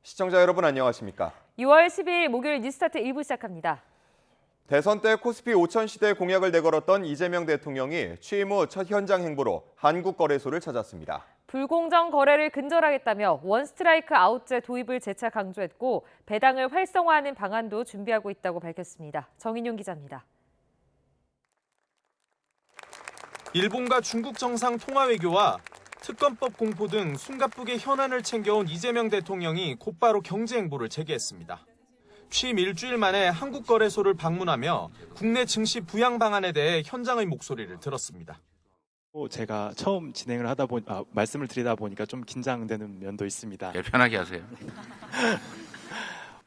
시청자 여러분 안녕하십니까? 6월 12일 목요일 뉴스타트 1부 시작합니다. 대선 때 코스피 5000시대 공약을 내걸었던 이재명 대통령이 취임 후 첫 현장 행보로 한국거래소를 찾았습니다. 불공정 거래를 근절하겠다며 원스트라이크 아웃제 도입을 재차 강조했고 배당을 활성화하는 방안도 준비하고 있다고 밝혔습니다. 정인용 기자입니다. 일본과 중국 정상 통화 외교와 특검법 공포 등 숨가쁘게 현안을 챙겨온 이재명 대통령이 곧바로 경제 행보를 재개했습니다. 취임 일주일 만에 한국거래소를 방문하며 국내 증시 부양 방안에 대해 현장의 목소리를 들었습니다. 제가 처음 진행을 말씀을 드리다 보니까 좀 긴장되는 면도 있습니다. 편하게 하세요.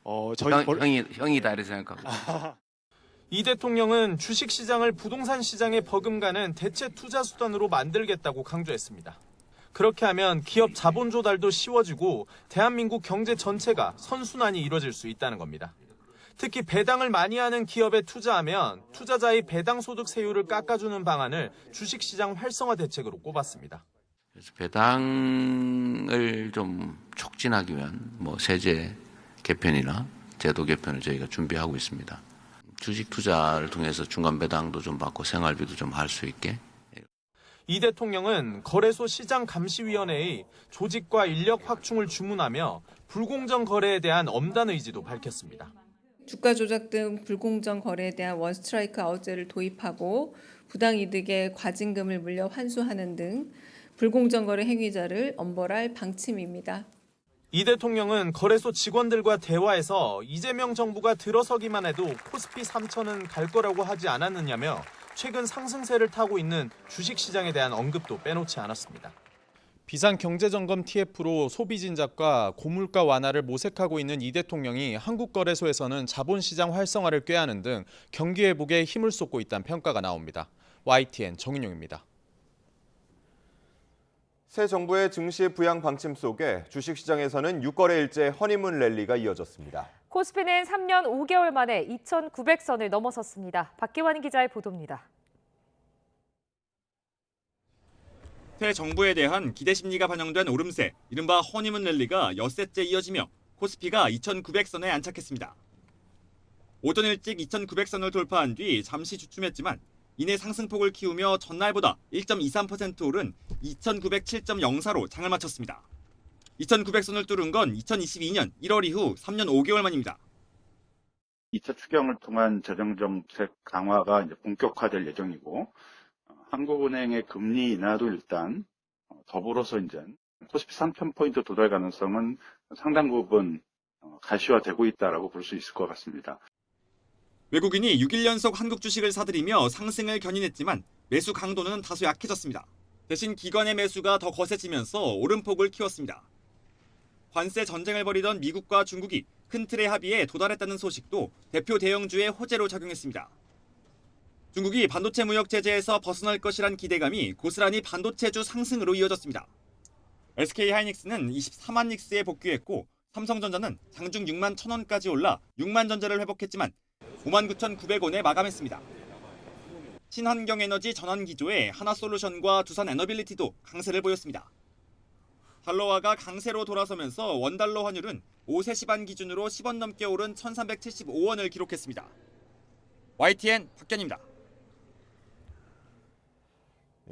형이다 이렇게 생각하고. 이 대통령은 주식시장을 부동산 시장에 버금가는 대체 투자 수단으로 만들겠다고 강조했습니다. 그렇게 하면 기업 자본 조달도 쉬워지고 대한민국 경제 전체가 선순환이 이뤄질 수 있다는 겁니다. 특히 배당을 많이 하는 기업에 투자하면 투자자의 배당 소득 세율을 깎아주는 방안을 주식시장 활성화 대책으로 꼽았습니다. 그래서 배당을 좀 촉진하기 위한 세제 개편이나 제도 개편을 저희가 준비하고 있습니다. 주식 투자를 통해서 중간 배당도 좀 받고 생활비도 좀 할 수 있게. 이 대통령은 거래소 시장감시위원회의 조직과 인력 확충을 주문하며 불공정 거래에 대한 엄단 의지도 밝혔습니다. 주가 조작 등 불공정 거래에 대한 원스트라이크 아웃제를 도입하고 부당이득에 과징금을 물려 환수하는 등 불공정 거래 행위자를 엄벌할 방침입니다. 이 대통령은 거래소 직원들과 대화에서 이재명 정부가 들어서기만 해도 코스피 3000은 갈 거라고 하지 않았느냐며 최근 상승세를 타고 있는 주식시장에 대한 언급도 빼놓지 않았습니다. 비상경제점검 TF로 소비 진작과 고물가 완화를 모색하고 있는 이 대통령이 한국거래소에서는 자본시장 활성화를 꾀하는 등 경기 회복에 힘을 쏟고 있다는 평가가 나옵니다. YTN 정인용입니다. 새 정부의 증시 부양 방침 속에 주식시장에서는 6거래일째 허니문 랠리가 이어졌습니다. 코스피는 3년 5개월 만에 2,900선을 넘어섰습니다. 박기환 기자의 보도입니다. 새 정부에 대한 기대 심리가 반영된 오름세, 이른바 허니문 랠리가 엿새째 이어지며 코스피가 2,900선에 안착했습니다. 오전 일찍 2,900선을 돌파한 뒤 잠시 주춤했지만 이내 상승폭을 키우며 전날보다 1.23% 오른 2,907.04로 장을 마쳤습니다. 2,900선을 뚫은 건 2022년 1월 이후 3년 5개월 만입니다. 2차 추경을 통한 재정정책 강화가 이제 본격화될 예정이고, 한국은행의 금리 인하도 일단 더불어서 이제 코스피 3,000포인트 도달 가능성은 상당 부분 가시화되고 있다라고 볼 수 있을 것 같습니다. 외국인이 6일 연속 한국 주식을 사들이며 상승을 견인했지만 매수 강도는 다소 약해졌습니다. 대신 기관의 매수가 더 거세지면서 오름폭을 키웠습니다. 관세 전쟁을 벌이던 미국과 중국이 큰 틀의 합의에 도달했다는 소식도 대표 대형주의 호재로 작용했습니다. 중국이 반도체 무역 제재에서 벗어날 것이란 기대감이 고스란히 반도체주 상승으로 이어졌습니다. SK하이닉스는 24만 닉스에 복귀했고 삼성전자는 장중 6만 1,000원까지 올라 6만 전자를 회복했지만 59,900원에 마감했습니다. 신한경에너지 전환기조의 하나솔루션과 두산에너빌리티도 강세를 보였습니다. 달러화가 강세로 돌아서면서 원달러 환율은 오후 3시 반 기준으로 10원 넘게 오른 1,375원을 기록했습니다. YTN 박견입니다.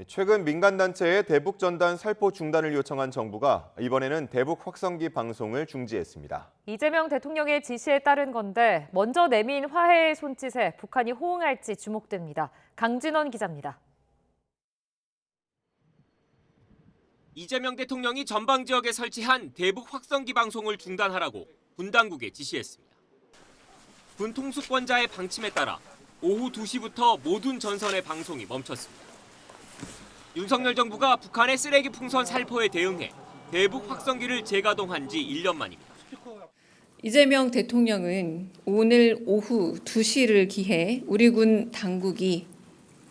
최근 민간단체의 대북 전단 살포 중단을 요청한 정부가 이번에는 대북 확성기 방송을 중지했습니다. 이재명 대통령의 지시에 따른 건데 먼저 내민 화해의 손짓에 북한이 호응할지 주목됩니다. 강진원 기자입니다. 이재명 대통령이 전방 지역에 설치한 대북 확성기 방송을 중단하라고 군 당국에 지시했습니다. 군 통수권자의 방침에 따라 오후 2시부터 모든 전선의 방송이 멈췄습니다. 윤석열 정부가 북한의 쓰레기 풍선 살포에 대응해 대북 확성기를 재가동한 지 1년 만입니다. 이재명 대통령은 오늘 오후 2시를 기해 우리 군 당국이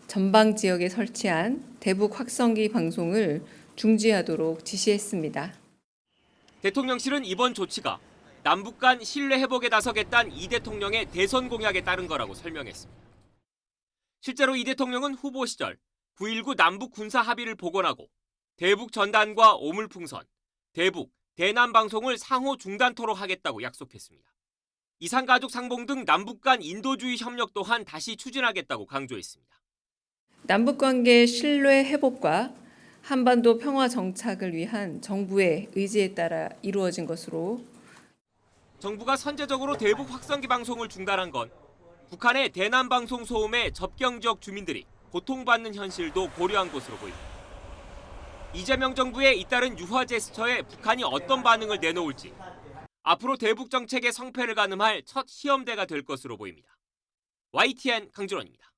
전방 지역에 설치한 대북 확성기 방송을 중지하도록 지시했습니다. 대통령실은 이번 조치가 남북 간 신뢰 회복에 나서겠다는 이 대통령의 대선 공약에 따른 거라고 설명했습니다. 실제로 이 대통령은 후보 시절 9.19 남북 군사 합의를 복원하고 대북 전단과 오물풍선, 대북, 대남 방송을 상호 중단토록 하겠다고 약속했습니다. 이산가족 상봉 등 남북 간 인도주의 협력 또한 다시 추진하겠다고 강조했습니다. 남북관계 신뢰 회복과 한반도 평화 정착을 위한 정부의 의지에 따라 이루어진 것으로 정부가 선제적으로 대북 확성기 방송을 중단한 건 북한의 대남 방송 소음에 접경 지역 주민들이 고통받는 현실도 고려한 것으로 보입니다. 이재명 정부의 잇따른 유화 제스처에 북한이 어떤 반응을 내놓을지 앞으로 대북 정책의 성패를 가늠할 첫 시험대가 될 것으로 보입니다. YTN 강준원입니다.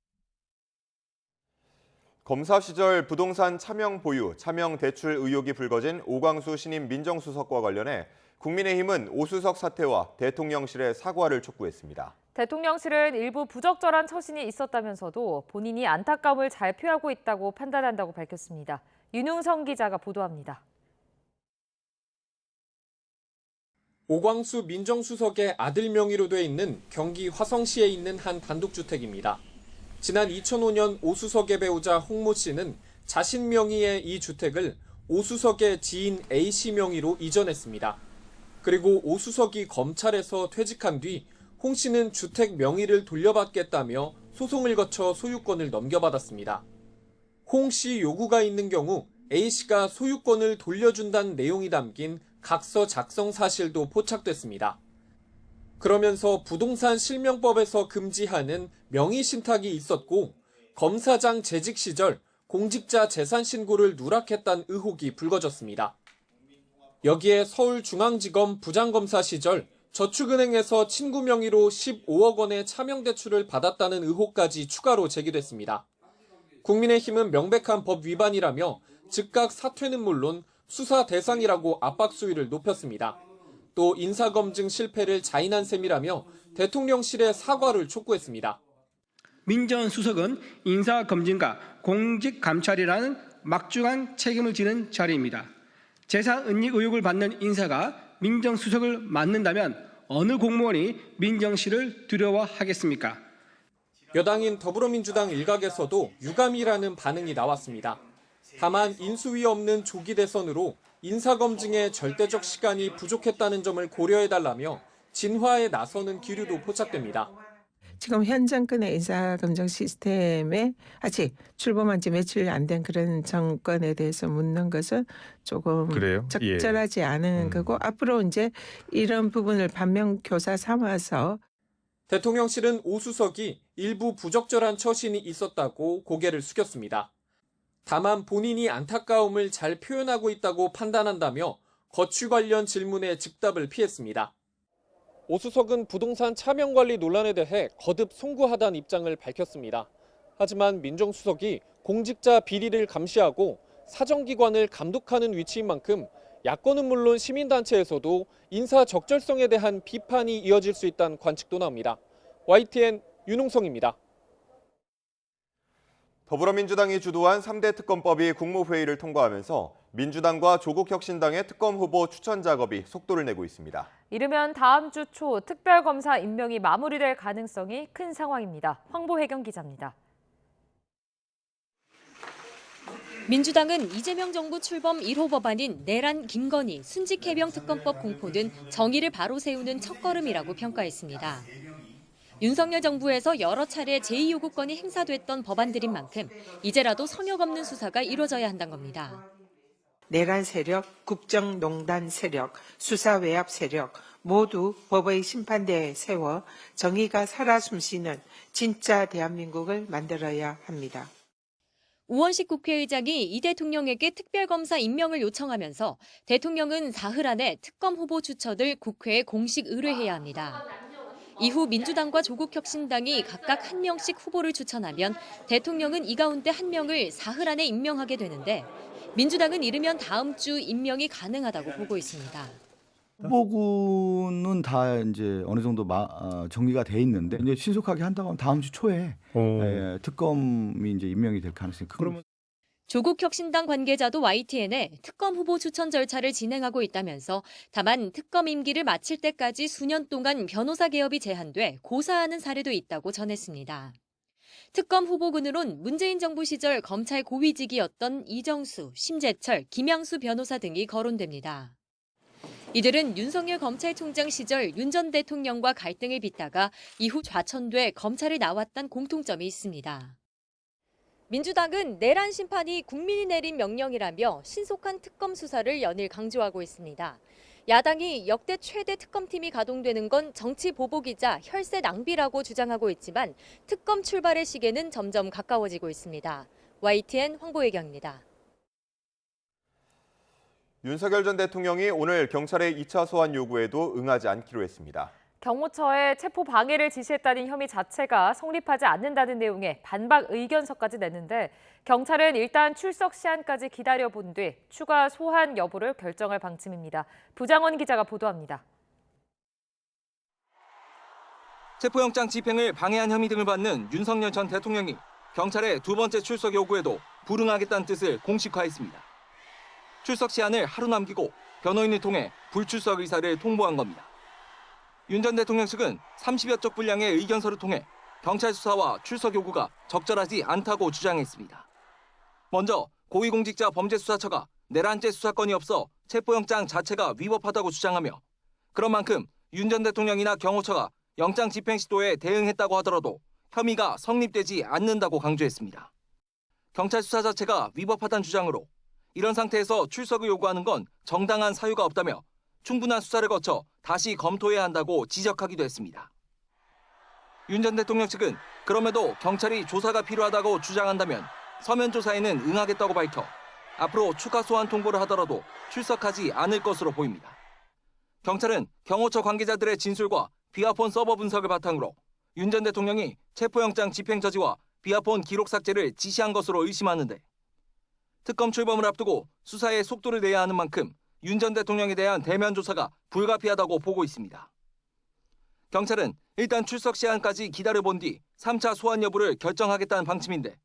검사 시절 부동산 차명 보유, 차명 대출 의혹이 불거진 오광수 신임 민정수석과 관련해 국민의힘은 오수석 사태와 대통령실의 사과를 촉구했습니다. 대통령실은 일부 부적절한 처신이 있었다면서도 본인이 안타까움을 잘 표하고 있다고 판단한다고 밝혔습니다. 윤웅성 기자가 보도합니다. 오광수 민정수석의 아들 명의로 돼 있는 경기 화성시에 있는 한 단독주택입니다. 지난 2005년 오수석의 배우자 홍모 씨는 자신 명의의 이 주택을 오수석의 지인 A씨 명의로 이전했습니다. 그리고 오수석이 검찰에서 퇴직한 뒤 홍 씨는 주택 명의를 돌려받겠다며 소송을 거쳐 소유권을 넘겨받았습니다. 홍 씨 요구가 있는 경우 A씨가 소유권을 돌려준다는 내용이 담긴 각서 작성 사실도 포착됐습니다. 그러면서 부동산 실명법에서 금지하는 명의 신탁이 있었고 검사장 재직 시절 공직자 재산 신고를 누락했다는 의혹이 불거졌습니다. 여기에 서울중앙지검 부장검사 시절 저축은행에서 친구 명의로 15억 원의 차명 대출을 받았다는 의혹까지 추가로 제기됐습니다. 국민의힘은 명백한 법 위반이라며 즉각 사퇴는 물론 수사 대상이라고 압박 수위를 높였습니다. 또 인사검증 실패를 자인한 셈이라며 대통령실의 사과를 촉구했습니다. 민정수석은 인사검증과 공직감찰이라는 막중한 책임을 지는 자리입니다. 재산은닉 의혹을 받는 인사가 민정수석을 맡는다면 어느 공무원이 민정실을 두려워하겠습니까? 여당인 더불어민주당 일각에서도 유감이라는 반응이 나왔습니다. 다만 인수위 없는 조기 대선으로 인사검증에 절대적 시간이 부족했다는 점을 고려해달라며 진화에 나서는 기류도 포착됩니다. 지금 현 정권의 인사검증 시스템에 아직 출범한 지 며칠 안 된 그런 정권에 대해서 묻는 것은 조금 적절하지 않은 거고 앞으로 이제 이런 부분을 반면교사 삼아서 대통령실은 오수석이 일부 부적절한 처신이 있었다고 고개를 숙였습니다. 다만 본인이 안타까움을 잘 표현하고 있다고 판단한다며 거취 관련 질문에 즉답을 피했습니다. 오수석은 부동산 차명관리 논란에 대해 거듭 송구하다는 입장을 밝혔습니다. 하지만 민정수석이 공직자 비리를 감시하고 사정기관을 감독하는 위치인 만큼 야권은 물론 시민단체에서도 인사 적절성에 대한 비판이 이어질 수 있다는 관측도 나옵니다. YTN 윤웅성입니다. 더불어민주당이 주도한 3대 특검법이 국무회의를 통과하면서 민주당과 조국혁신당의 특검 후보 추천 작업이 속도를 내고 있습니다. 이르면 다음 주 초 특별검사 임명이 마무리될 가능성이 큰 상황입니다. 황보혜경 기자입니다. 민주당은 이재명 정부 출범 1호 법안인 내란 김건희 순직해병 특검법 공포 등 정의를 바로 세우는 첫걸음이라고 평가했습니다. 윤석열 정부에서 여러 차례 제2요구권이 행사됐던 법안들인 만큼 이제라도 성역 없는 수사가 이루어져야 한다는 겁니다. 내란 세력, 국정농단 세력, 수사외압 세력 모두 법의 심판대에 세워 정의가 살아 숨쉬는 진짜 대한민국을 만들어야 합니다. 우원식 국회의장이 이 대통령에게 특별검사 임명을 요청하면서 대통령은 사흘 안에 특검 후보 추천을 국회에 공식 의뢰해야 합니다. 이후 민주당과 조국혁신당이 각각 한 명씩 후보를 추천하면 대통령은 이 가운데 한 명을 사흘 안에 임명하게 되는데 민주당은 이르면 다음 주 임명이 가능하다고 보고 있습니다. 후보군은 다 이제 어느 정도 정리가 돼 있는데 이제 신속하게 한다고 하면 다음 주 초에 특검이 이제 임명이 될 가능성이 큽니다. 조국혁신당 관계자도 YTN에 특검 후보 추천 절차를 진행하고 있다면서 다만 특검 임기를 마칠 때까지 수년 동안 변호사 개업이 제한돼 고사하는 사례도 있다고 전했습니다. 특검 후보군으론 문재인 정부 시절 검찰 고위직이었던 이정수, 심재철, 김양수 변호사 등이 거론됩니다. 이들은 윤석열 검찰총장 시절 윤 전 대통령과 갈등을 빚다가 이후 좌천돼 검찰에 나왔던 공통점이 있습니다. 민주당은 내란 심판이 국민이 내린 명령이라며 신속한 특검 수사를 연일 강조하고 있습니다. 야당이 역대 최대 특검팀이 가동되는 건 정치 보복이자 혈세 낭비라고 주장하고 있지만 특검 출발의 시계는 점점 가까워지고 있습니다. YTN 황보혜경입니다. 윤석열 전 대통령이 오늘 경찰의 2차 소환 요구에도 응하지 않기로 했습니다. 경호처에 체포 방해를 지시했다는 혐의 자체가 성립하지 않는다는 내용의 반박 의견서까지 냈는데 경찰은 일단 출석 시한까지 기다려본 뒤 추가 소환 여부를 결정할 방침입니다. 부장원 기자가 보도합니다. 체포영장 집행을 방해한 혐의 등을 받는 윤석열 전 대통령이 경찰의 두 번째 출석 요구에도 불응하겠다는 뜻을 공식화했습니다. 출석 시한을 하루 남기고 변호인을 통해 불출석 의사를 통보한 겁니다. 윤 전 대통령 측은 30여 쪽 분량의 의견서를 통해 경찰 수사와 출석 요구가 적절하지 않다고 주장했습니다. 먼저 고위공직자 범죄수사처가 내란죄 수사권이 없어 체포영장 자체가 위법하다고 주장하며 그런 만큼 윤 전 대통령이나 경호처가 영장 집행 시도에 대응했다고 하더라도 혐의가 성립되지 않는다고 강조했습니다. 경찰 수사 자체가 위법하다는 주장으로 이런 상태에서 출석을 요구하는 건 정당한 사유가 없다며 충분한 수사를 거쳐 다시 검토해야 한다고 지적하기도 했습니다. 윤 전 대통령 측은 그럼에도 경찰이 조사가 필요하다고 주장한다면 서면 조사에는 응하겠다고 밝혀 앞으로 추가 소환 통보를 하더라도 출석하지 않을 것으로 보입니다. 경찰은 경호처 관계자들의 진술과 비아폰 서버 분석을 바탕으로 윤 전 대통령이 체포영장 집행 저지와 비아폰 기록 삭제를 지시한 것으로 의심하는데 특검 출범을 앞두고 수사에 속도를 내야 하는 만큼 윤 전 대통령에 대한 대면 조사가 불가피하다고 보고 있습니다. 경찰은 일단 출석 시한까지 기다려본 뒤 3차 소환 여부를 결정하겠다는 방침인데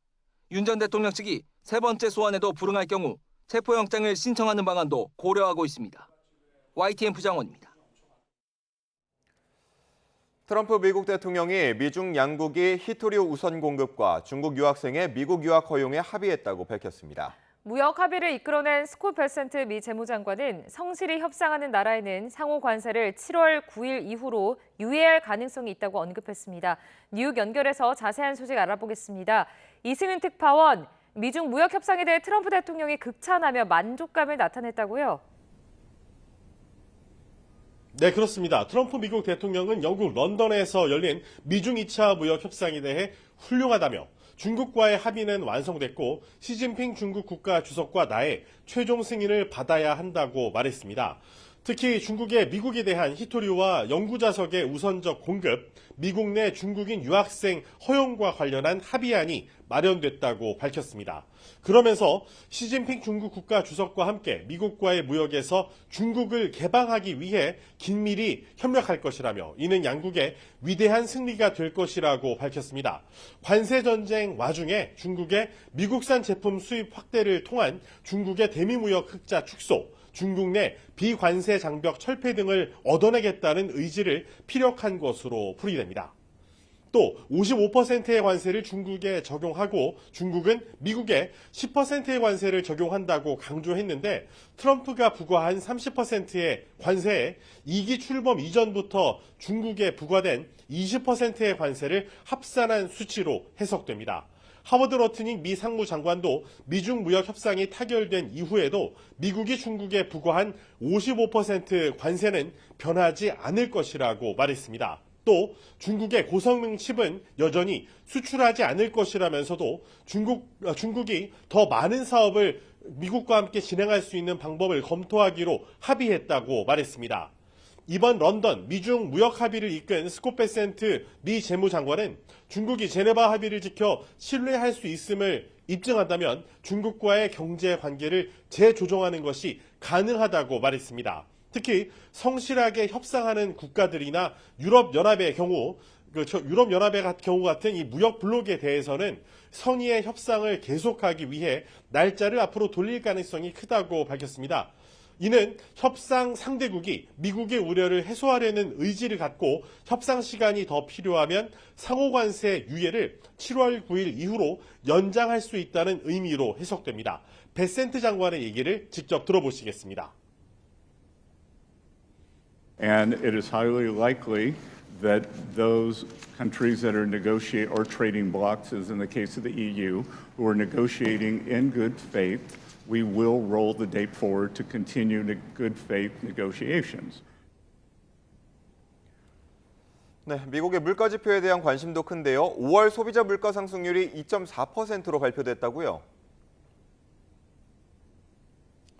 윤 전 대통령 측이 세 번째 소환에도 불응할 경우 체포영장을 신청하는 방안도 고려하고 있습니다. YTN 부장원입니다. 트럼프 미국 대통령이 미중 양국이 히토류 우선 공급과 중국 유학생의 미국 유학 허용에 합의했다고 밝혔습니다. 무역 합의를 이끌어낸 스콧 베센트 미 재무장관은 성실히 협상하는 나라에는 상호 관세를 7월 9일 이후로 유예할 가능성이 있다고 언급했습니다. 뉴욕 연결해서 자세한 소식 알아보겠습니다. 이승은 특파원, 미중 무역 협상에 대해 트럼프 대통령이 극찬하며 만족감을 나타냈다고요? 네, 그렇습니다. 트럼프 미국 대통령은 영국 런던에서 열린 미중 2차 무역 협상에 대해 훌륭하다며 중국과의 합의는 완성됐고 시진핑 중국 국가 주석과 나의 최종 승인을 받아야 한다고 말했습니다. 특히 중국의 미국에 대한 히토류와 영구자석의 우선적 공급, 미국 내 중국인 유학생 허용과 관련한 합의안이 마련됐다고 밝혔습니다. 그러면서 시진핑 중국 국가 주석과 함께 미국과의 무역에서 중국을 개방하기 위해 긴밀히 협력할 것이라며 이는 양국의 위대한 승리가 될 것이라고 밝혔습니다. 관세 전쟁 와중에 중국의 미국산 제품 수입 확대를 통한 중국의 대미무역 흑자 축소, 중국 내 비관세 장벽 철폐 등을 얻어내겠다는 의지를 피력한 것으로 풀이됩니다. 또 55%의 관세를 중국에 적용하고 중국은 미국에 10%의 관세를 적용한다고 강조했는데 트럼프가 부과한 30%의 관세에 2기 출범 이전부터 중국에 부과된 20%의 관세를 합산한 수치로 해석됩니다. 하워드 러트닝 미 상무장관도 미중 무역 협상이 타결된 이후에도 미국이 중국에 부과한 55% 관세는 변하지 않을 것이라고 말했습니다. 또 중국의 고성능 칩은 여전히 수출하지 않을 것이라면서도 중국이 더 많은 사업을 미국과 함께 진행할 수 있는 방법을 검토하기로 합의했다고 말했습니다. 이번 런던 미중 무역 합의를 이끈 스콧 베센트 미 재무장관은 중국이 제네바 합의를 지켜 신뢰할 수 있음을 입증한다면 중국과의 경제 관계를 재조정하는 것이 가능하다고 말했습니다. 특히 성실하게 협상하는 국가들이나 유럽연합의 경우 같은 이 무역 블록에 대해서는 성의의 협상을 계속하기 위해 날짜를 앞으로 돌릴 가능성이 크다고 밝혔습니다. 이는 협상 상대국이 미국의 우려를 해소하려는 의지를 갖고 협상 시간이 더 필요하면 상호관세 유예를 7월 9일 이후로 연장할 수 있다는 의미로 해석됩니다. 베센트 장관의 얘기를 직접 들어보시겠습니다. And it is highly likely that those countries that are negotiating or trading blocs, as in the case of the EU, who are negotiating in good faith, we will roll the date forward to continue good faith negotiations. 네, 미국의 물가 지표에 대한 관심도 큰데요. 5월 소비자 물가 상승률이 2.4%로 발표됐다고요?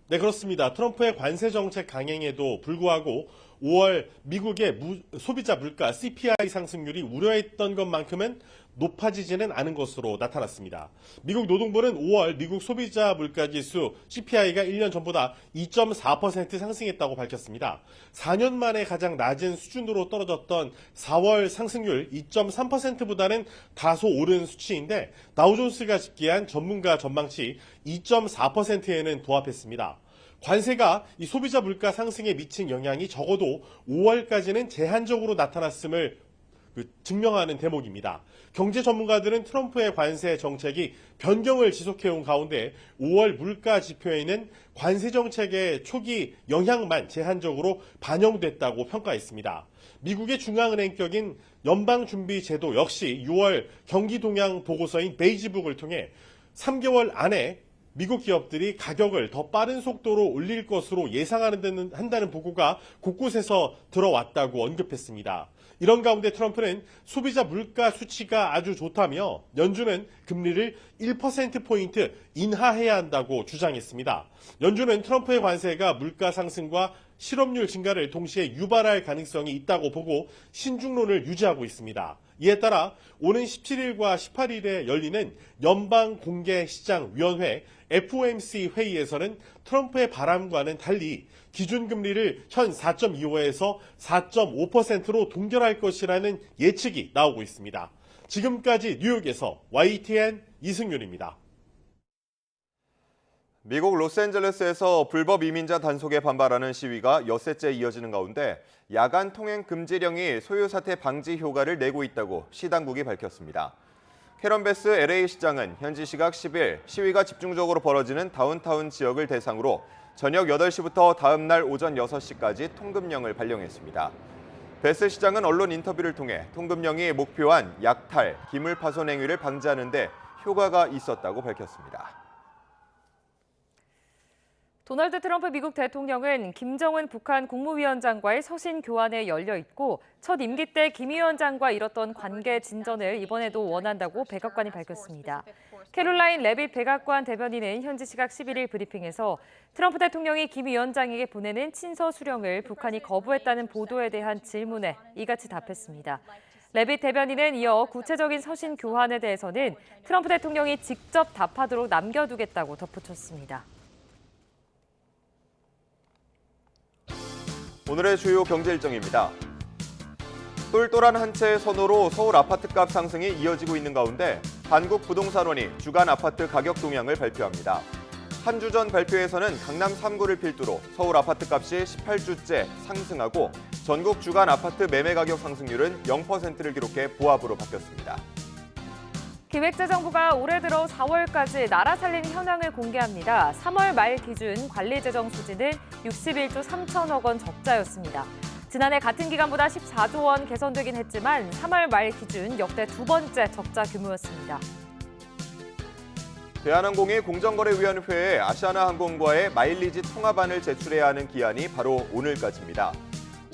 네, 그렇습니다. 트럼프의 관세 정책 강행에도 불구하고 5월 미국의 소비자 물가 CPI 상승률이 우려했던 것만큼은 높아지지는 않은 것으로 나타났습니다. 미국 노동부는 5월 미국 소비자 물가 지수 CPI가 1년 전보다 2.4% 상승했다고 밝혔습니다. 4년 만에 가장 낮은 수준으로 떨어졌던 4월 상승률 2.3%보다는 다소 오른 수치인데 다우존스가 집계한 전문가 전망치 2.4%에는 도합했습니다. 관세가 이 소비자 물가 상승에 미친 영향이 적어도 5월까지는 제한적으로 나타났음을 증명하는 대목입니다. 경제 전문가들은 트럼프의 관세 정책이 변경을 지속해온 가운데 5월 물가 지표에는 관세 정책의 초기 영향만 제한적으로 반영됐다고 평가했습니다. 미국의 중앙은행격인 연방준비제도 역시 6월 경기 동향 보고서인 베이지북을 통해 3개월 안에 미국 기업들이 가격을 더 빠른 속도로 올릴 것으로 예상한다는 보고가 곳곳에서 들어왔다고 언급했습니다. 이런 가운데 트럼프는 소비자 물가 수치가 아주 좋다며 연준은 금리를 1%포인트 인하해야 한다고 주장했습니다. 연준은 트럼프의 관세가 물가 상승과 실업률 증가를 동시에 유발할 가능성이 있다고 보고 신중론을 유지하고 있습니다. 이에 따라 오는 17일과 18일에 열리는 연방공개시장위원회 FOMC 회의에서는 트럼프의 바람과는 달리 기준금리를 현 4.25에서 4.5%로 동결할 것이라는 예측이 나오고 있습니다. 지금까지 뉴욕에서 YTN 이승윤입니다. 미국 로스앤젤레스에서 불법 이민자 단속에 반발하는 시위가 엿새째 이어지는 가운데 야간 통행 금지령이 소요 사태 방지 효과를 내고 있다고 시당국이 밝혔습니다. 캐런 베스 LA 시장은 현지 시각 10일 시위가 집중적으로 벌어지는 다운타운 지역을 대상으로 저녁 8시부터 다음 날 오전 6시까지 통금령을 발령했습니다. 베스 시장은 언론 인터뷰를 통해 통금령이 목표한 약탈, 기물 파손 행위를 방지하는 데 효과가 있었다고 밝혔습니다. 도널드 트럼프 미국 대통령은 김정은 북한 국무위원장과의 서신 교환에 열려 있고 첫 임기 때 김 위원장과 이뤘던 관계 진전을 이번에도 원한다고 백악관이 밝혔습니다. 캐롤라인 레빗 백악관 대변인은 현지 시각 11일 브리핑에서 트럼프 대통령이 김 위원장에게 보내는 친서 수령을 북한이 거부했다는 보도에 대한 질문에 이같이 답했습니다. 레빗 대변인은 이어 구체적인 서신 교환에 대해서는 트럼프 대통령이 직접 답하도록 남겨두겠다고 덧붙였습니다. 오늘의 주요 경제 일정입니다. 똘똘한 한 채의 선호로 서울 아파트값 상승이 이어지고 있는 가운데 한국부동산원이 주간 아파트 가격 동향을 발표합니다. 한 주 전 발표에서는 강남 3구를 필두로 서울 아파트값이 18주째 상승하고 전국 주간 아파트 매매 가격 상승률은 0%를 기록해 보합으로 바뀌었습니다. 기획재정부가 올해 들어 4월까지 나라 살림 현황을 공개합니다. 3월 말 기준 관리재정 수지는 61조 3천억 원 적자였습니다. 지난해 같은 기간보다 14조 원 개선되긴 했지만 3월 말 기준 역대 두 번째 적자 규모였습니다. 대한항공이 공정거래위원회에 아시아나항공과의 마일리지 통합안을 제출해야 하는 기한이 바로 오늘까지입니다.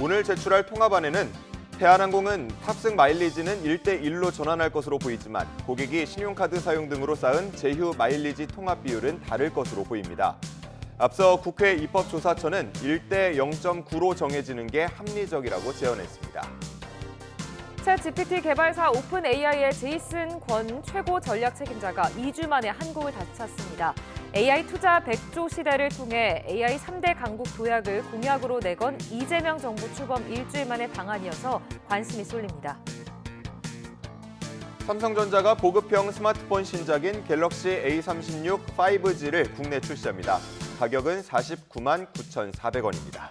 오늘 제출할 통합안에는 대한항공은 탑승 마일리지는 1대1로 전환할 것으로 보이지만 고객이 신용카드 사용 등으로 쌓은 제휴 마일리지 통합 비율은 다를 것으로 보입니다. 앞서 국회 입법조사처는 1대 0.9로 정해지는 게 합리적이라고 제언했습니다. 챗GPT 개발사 오픈AI의 제이슨 권 최고 전략 책임자가 2주 만에 한국을 다시 찾습니다. AI 투자 100조 시대를 통해 AI 3대 강국 도약을 공약으로 내건 이재명 정부 출범 일주일 만의 방안이어서 관심이 쏠립니다. 삼성전자가 보급형 스마트폰 신작인 갤럭시 A36 5G를 국내 출시합니다. 가격은 49만 9,400원입니다.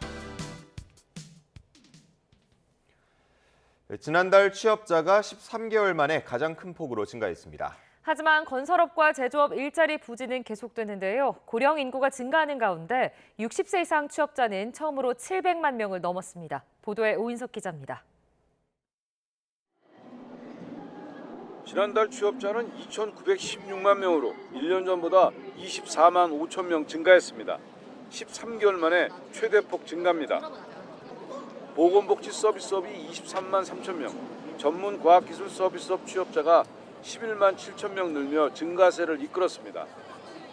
지난달 취업자가 13개월 만에 가장 큰 폭으로 증가했습니다. 하지만 건설업과 제조업 일자리 부진은 계속되는데요. 고령 인구가 증가하는 가운데 60세 이상 취업자는 처음으로 700만 명을 넘었습니다. 보도에 오인석 기자입니다. 지난달 취업자는 2,916만 명으로 1년 전보다 24만 5천 명 증가했습니다. 13개월 만에 최대폭 증가입니다. 보건복지 서비스업이 23만 3천 명, 전문과학기술 서비스업 취업자가 11만 7천 명 늘며 증가세를 이끌었습니다.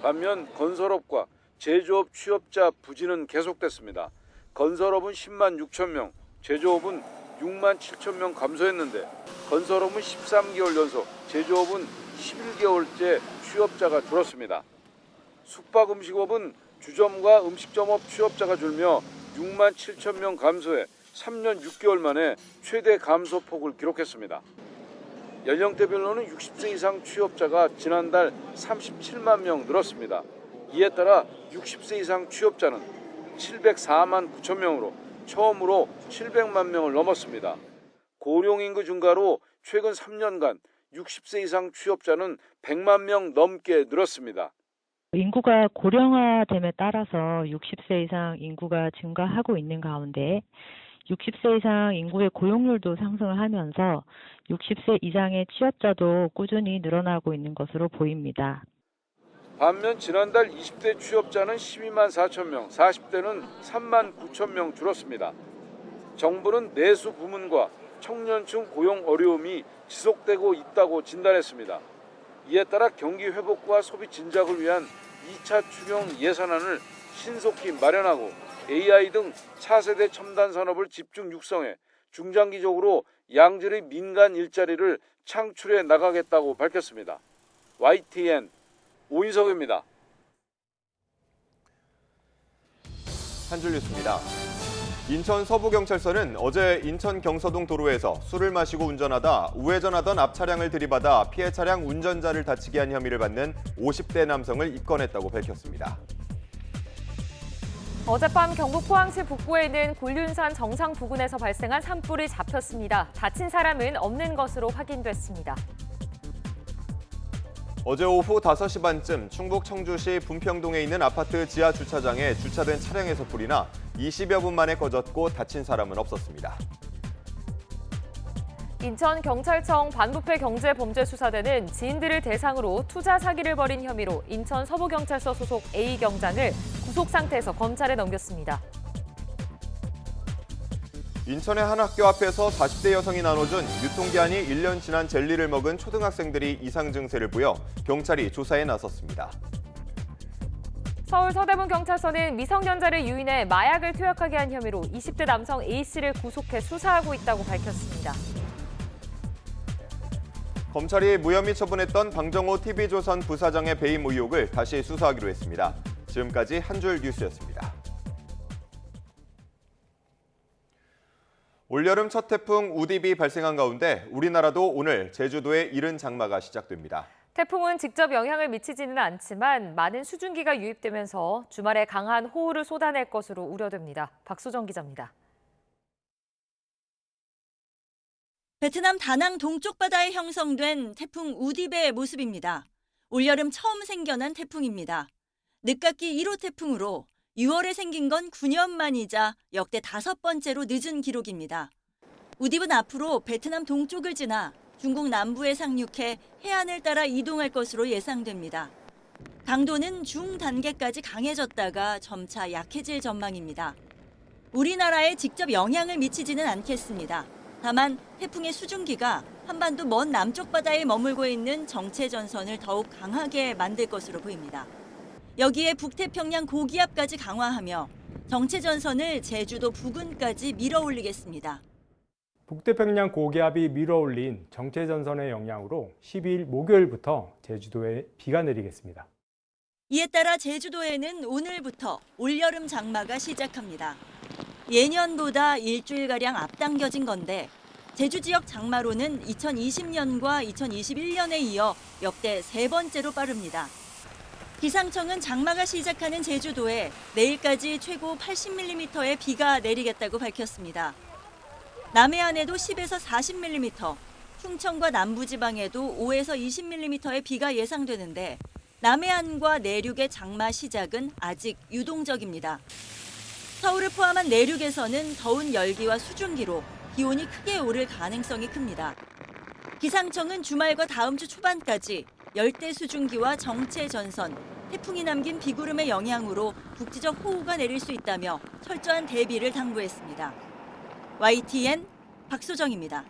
반면 건설업과 제조업 취업자 부진은 계속됐습니다. 건설업은 10만 6천 명, 제조업은 6만 7천 명 감소했는데 건설업은 13개월 연속, 제조업은 11개월째 취업자가 줄었습니다. 숙박음식업은 주점과 음식점업 취업자가 줄며 6만 7천 명 감소해 3년 6개월 만에 최대 감소폭을 기록했습니다. 연령대별로는 60세 이상 취업자가 지난달 37만 명 늘었습니다. 이에 따라 60세 이상 취업자는 704만 9천 명으로 처음으로 700만 명을 넘었습니다. 고령인구 증가로 최근 3년간 60세 이상 취업자는 100만 명 넘게 늘었습니다. 인구가 고령화됨에 따라서 60세 이상 인구가 증가하고 있는 가운데 60세 이상 인구의 고용률도 상승을 하면서 60세 이상의 취업자도 꾸준히 늘어나고 있는 것으로 보입니다. 반면 지난달 20대 취업자는 12만 4천 명, 40대는 3만 9천 명 줄었습니다. 정부는 내수 부문과 청년층 고용 어려움이 지속되고 있다고 진단했습니다. 이에 따라 경기 회복과 소비 진작을 위한 2차 추경 예산안을 신속히 마련하고 AI 등 차세대 첨단 산업을 집중 육성해 중장기적으로 양질의 민간 일자리를 창출해 나가겠다고 밝혔습니다. YTN 오인석입니다. 한 줄 뉴스입니다. 인천 서부경찰서는 어제 인천 경서동 도로에서 술을 마시고 운전하다 우회전하던 앞 차량을 들이받아 피해 차량 운전자를 다치게 한 혐의를 받는 50대 남성을 입건했다고 밝혔습니다. 어젯밤 경북 포항시 북부에 있는 굴륜산 정상 부근에서 발생한 산불이 잡혔습니다. 다친 사람은 없는 것으로 확인됐습니다. 어제 오후 5시 반쯤 충북 청주시 분평동에 있는 아파트 지하 주차장에 주차된 차량에서 불이 나 20여 분 만에 꺼졌고 다친 사람은 없었습니다. 인천경찰청 반부패 경제범죄수사대는 지인들을 대상으로 투자 사기를 벌인 혐의로 인천 서부경찰서 소속 A경장을 구속 상태에서 검찰에 넘겼습니다. 인천의 한 학교 앞에서 40대 여성이 나눠준 유통기한이 1년 지난 젤리를 먹은 초등학생들이 이상 증세를 보여 경찰이 조사에 나섰습니다. 서울 서대문경찰서는 미성년자를 유인해 마약을 투약하게 한 혐의로 20대 남성 A씨를 구속해 수사하고 있다고 밝혔습니다. 검찰이 무혐의 처분했던 방정호 TV조선 부사장의 배임 의혹을 다시 수사하기로 했습니다. 지금까지 한 줄 뉴스였습니다. 올여름 첫 태풍 우디비 발생한 가운데 우리나라도 오늘 제주도에 이른 장마가 시작됩니다. 태풍은 직접 영향을 미치지는 않지만 많은 수증기가 유입되면서 주말에 강한 호우를 쏟아낼 것으로 우려됩니다. 박소정 기자입니다. 베트남 다낭 동쪽 바다에 형성된 태풍 우디베의 모습입니다. 올여름 처음 생겨난 태풍입니다. 늦깎이 1호 태풍으로 6월에 생긴 건 9년 만이자 역대 5번째로 늦은 기록입니다. 우디브는 앞으로 베트남 동쪽을 지나 중국 남부에 상륙해 해안을 따라 이동할 것으로 예상됩니다. 강도는 중단계까지 강해졌다가 점차 약해질 전망입니다. 우리나라에 직접 영향을 미치지는 않겠습니다. 다만 태풍의 수증기가 한반도 먼 남쪽 바다에 머물고 있는 정체전선을 더욱 강하게 만들 것으로 보입니다. 여기에 북태평양 고기압까지 강화하며 정체전선을 제주도 부근까지 밀어올리겠습니다. 북태평양 고기압이 밀어올린 정체전선의 영향으로 12일 목요일부터 제주도에 비가 내리겠습니다. 이에 따라 제주도에는 오늘부터 올여름 장마가 시작합니다. 예년보다 일주일가량 앞당겨진 건데 제주 지역 장마로는 2020년과 2021년에 이어 역대 3번째로 빠릅니다. 기상청은 장마가 시작하는 제주도에 내일까지 최고 80mm의 비가 내리겠다고 밝혔습니다. 남해안에도 10에서 40mm, 충청과 남부지방에도 5에서 20mm의 비가 예상되는데 남해안과 내륙의 장마 시작은 아직 유동적입니다. 서울을 포함한 내륙에서는 더운 열기와 수증기로 기온이 크게 오를 가능성이 큽니다. 기상청은 주말과 다음 주 초반까지 열대 수증기와 정체 전선, 태풍이 남긴 비구름의 영향으로 국지적 호우가 내릴 수 있다며 철저한 대비를 당부했습니다. YTN 박소정입니다.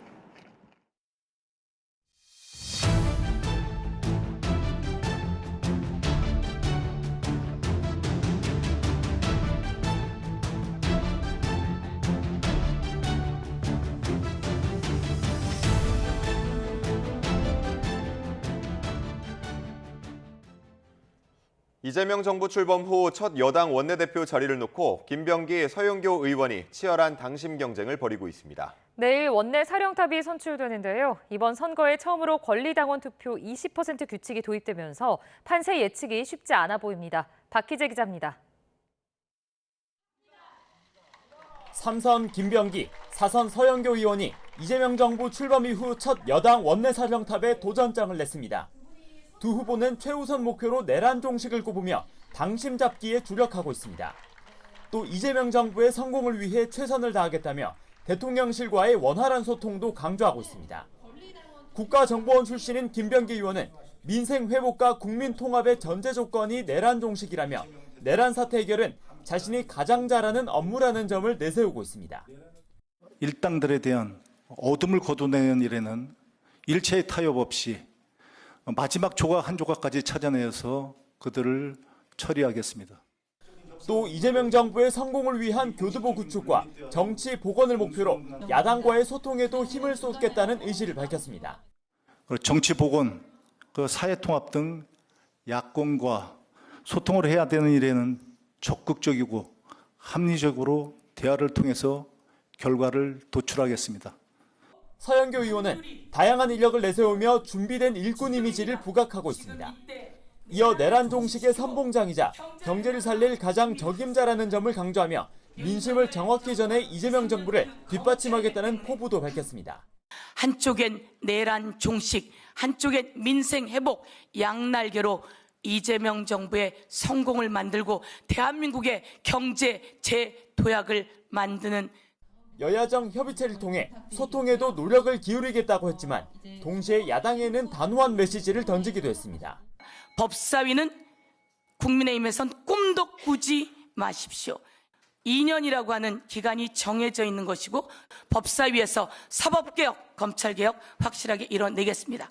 이재명 정부 출범 후 첫 여당 원내대표 자리를 놓고 김병기, 서영교 의원이 치열한 당심 경쟁을 벌이고 있습니다. 내일 원내 사령탑이 선출되는데요. 이번 선거에 처음으로 권리당원 투표 20% 규칙이 도입되면서 판세 예측이 쉽지 않아 보입니다. 박희재 기자입니다. 3선 김병기, 4선 서영교 의원이 이재명 정부 출범 이후 첫 여당 원내 사령탑에 도전장을 냈습니다. 두 후보는 최우선 목표로 내란 종식을 꼽으며 당심 잡기에 주력하고 있습니다. 또 이재명 정부의 성공을 위해 최선을 다하겠다며 대통령실과의 원활한 소통도 강조하고 있습니다. 국가정보원 출신인 김병기 의원은 민생 회복과 국민 통합의 전제 조건이 내란 종식이라며 내란 사태 해결은 자신이 가장 잘하는 업무라는 점을 내세우고 있습니다. 일당들에 대한 어둠을 거둬내는 일에는 일체의 타협 없이 마지막 조각 한 조각까지 찾아내서 그들을 처리하겠습니다. 또 이재명 정부의 성공을 위한 교두보 구축과 정치 복원을 목표로 야당과의 소통에도 힘을 쏟겠다는 의지를 밝혔습니다. 정치 복원, 사회 통합 등 야권과 소통을 해야 되는 일에는 적극적이고 합리적으로 대화를 통해서 결과를 도출하겠습니다. 서영교 의원은 다양한 인력을 내세우며 준비된 일꾼 이미지를 부각하고 있습니다. 이어 내란 종식의 선봉장이자 경제를 살릴 가장 적임자라는 점을 강조하며 민심을 정확히 전해 이재명 정부를 뒷받침하겠다는 포부도 밝혔습니다. 한쪽엔 내란 종식, 한쪽엔 민생 회복, 양날개로 이재명 정부의 성공을 만들고 대한민국의 경제 재도약을 만드는 여야정 협의체를 통해 소통에도 노력을 기울이겠다고 했지만 동시에 야당에는 단호한 메시지를 던지기도 했습니다. 법사위는 국민의힘에선 꿈도 꾸지 마십시오. 2년이라고 하는 기간이 정해져 있는 것이고 법사위에서 사법개혁, 검찰개혁 확실하게 이뤄내겠습니다.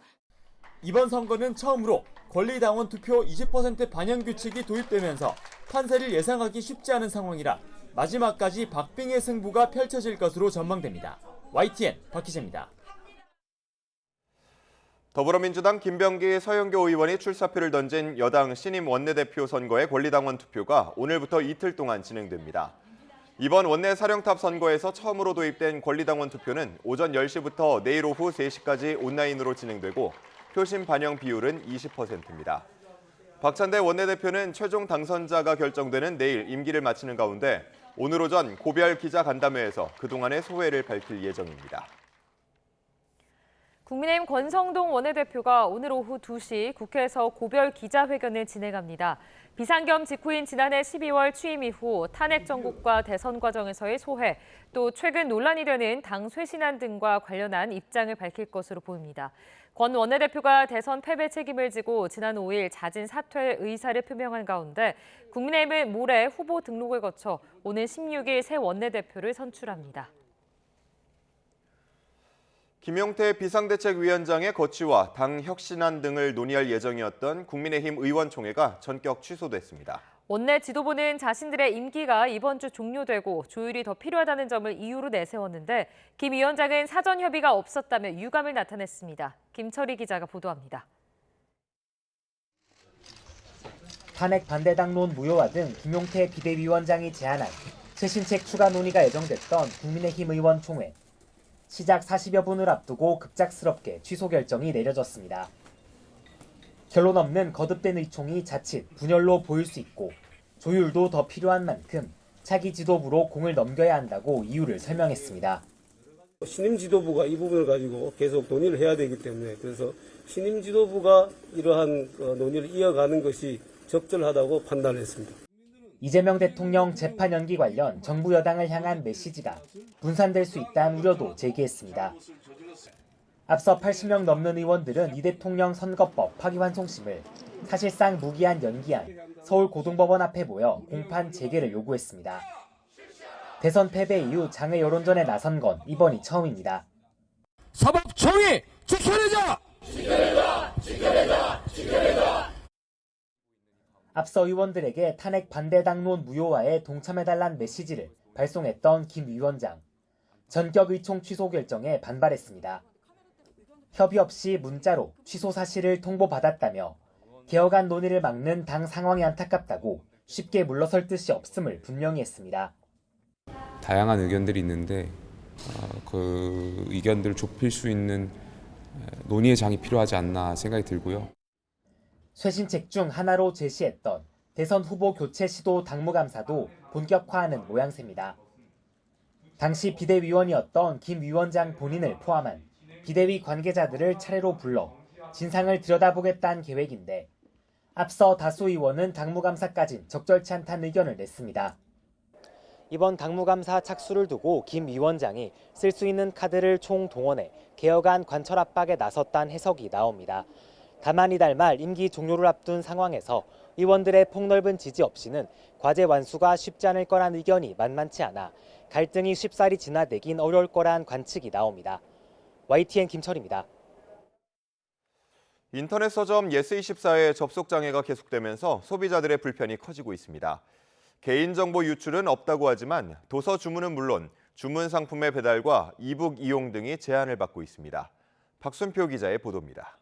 이번 선거는 처음으로 권리당원 투표 20% 반영 규칙이 도입되면서 판세를 예상하기 쉽지 않은 상황이라 마지막까지 박빙의 승부가 펼쳐질 것으로 전망됩니다. YTN 박희재입니다. 더불어민주당 김병기, 서영교 의원이 출사표를 던진 여당 신임 원내대표 선거의 권리당원 투표가 오늘부터 이틀 동안 진행됩니다. 이번 원내 사령탑 선거에서 처음으로 도입된 권리당원 투표는 오전 10시부터 내일 오후 3시까지 온라인으로 진행되고 표심 반영 비율은 20%입니다. 박찬대 원내대표는 최종 당선자가 결정되는 내일 임기를 마치는 가운데 오늘 오전 고별 기자간담회에서 그동안의 소회를 밝힐 예정입니다. 국민의힘 권성동 원내대표가 오늘 오후 2시 국회에서 고별 기자회견을 진행합니다. 비상겸 직후인 지난해 12월 취임 이후 탄핵 정국과 대선 과정에서의 소회, 또 최근 논란이 되는 당 쇄신안 등과 관련한 입장을 밝힐 것으로 보입니다. 권 원내대표가 대선 패배 책임을 지고 지난 5일 자진 사퇴 의사를 표명한 가운데 국민의힘은 모레 후보 등록을 거쳐 오는 16일 새 원내대표를 선출합니다. 김용태 비상대책위원장의 거취와 당 혁신안 등을 논의할 예정이었던 국민의힘 의원총회가 전격 취소됐습니다. 원내 지도부는 자신들의 임기가 이번 주 종료되고 조율이 더 필요하다는 점을 이유로 내세웠는데 김 위원장은 사전 협의가 없었다며 유감을 나타냈습니다. 김철희 기자가 보도합니다. 탄핵 반대 당론 무효화 등 김용태 비대위원장이 제안한 최신책 추가 논의가 예정됐던 국민의힘 의원총회. 시작 40여 분을 앞두고 급작스럽게 취소 결정이 내려졌습니다. 결론 없는 거듭된 의총이 자칫 분열로 보일 수 있고 조율도 더 필요한 만큼 차기 지도부로 공을 넘겨야 한다고 이유를 설명했습니다. 신임 지도부가 이 부분을 가지고 계속 논의를 해야 되기 때문에 그래서 신임 지도부가 이러한 논의를 이어가는 것이 적절하다고 판단했습니다. 이재명 대통령 재판 연기 관련 정부 여당을 향한 메시지가 분산될 수 있다는 우려도 제기했습니다. 앞서 80명 넘는 의원들은 이 대통령 선거법 파기환송심을 사실상 무기한 연기한 서울고등법원 앞에 모여 공판 재개를 요구했습니다. 대선 패배 이후 장외 여론전에 나선 건 이번이 처음입니다. 사법 정의 지켜내자! 지켜내자! 지켜내자! 지켜내자! 앞서 의원들에게 탄핵 반대 당론 무효화에 동참해달란 메시지를 발송했던 김 위원장. 전격 의총 취소 결정에 반발했습니다. 협의 없이 문자로 취소 사실을 통보받았다며 개혁안 논의를 막는 당 상황이 안타깝다고 쉽게 물러설 뜻이 없음을 분명히 했습니다. 다양한 의견들이 있는데 그 의견들을 좁힐 수 있는 논의의 장이 필요하지 않나 생각이 들고요. 쇄신책 중 하나로 제시했던 대선 후보 교체 시도 당무감사도 본격화하는 모양새입니다. 당시 비대위원이었던 김 위원장 본인을 포함한 비대위 관계자들을 차례로 불러 진상을 들여다보겠다는 계획인데 앞서 다수 의원은 당무감사까진 적절치 않다는 의견을 냈습니다. 이번 당무감사 착수를 두고 김 위원장이 쓸 수 있는 카드를 총동원해 개혁안 관철 압박에 나섰다는 해석이 나옵니다. 다만 이달 말 임기 종료를 앞둔 상황에서 의원들의 폭넓은 지지 없이는 과제 완수가 쉽지 않을 거란 의견이 만만치 않아 갈등이 쉽사리 진화되긴 어려울 거란 관측이 나옵니다. YTN 김철입니다. 인터넷 서점 예스24의 접속 장애가 계속되면서 소비자들의 불편이 커지고 있습니다. 개인정보 유출은 없다고 하지만 도서 주문은 물론 주문 상품의 배달과 이북 이용 등이 제한을 받고 있습니다. 박순표 기자의 보도입니다.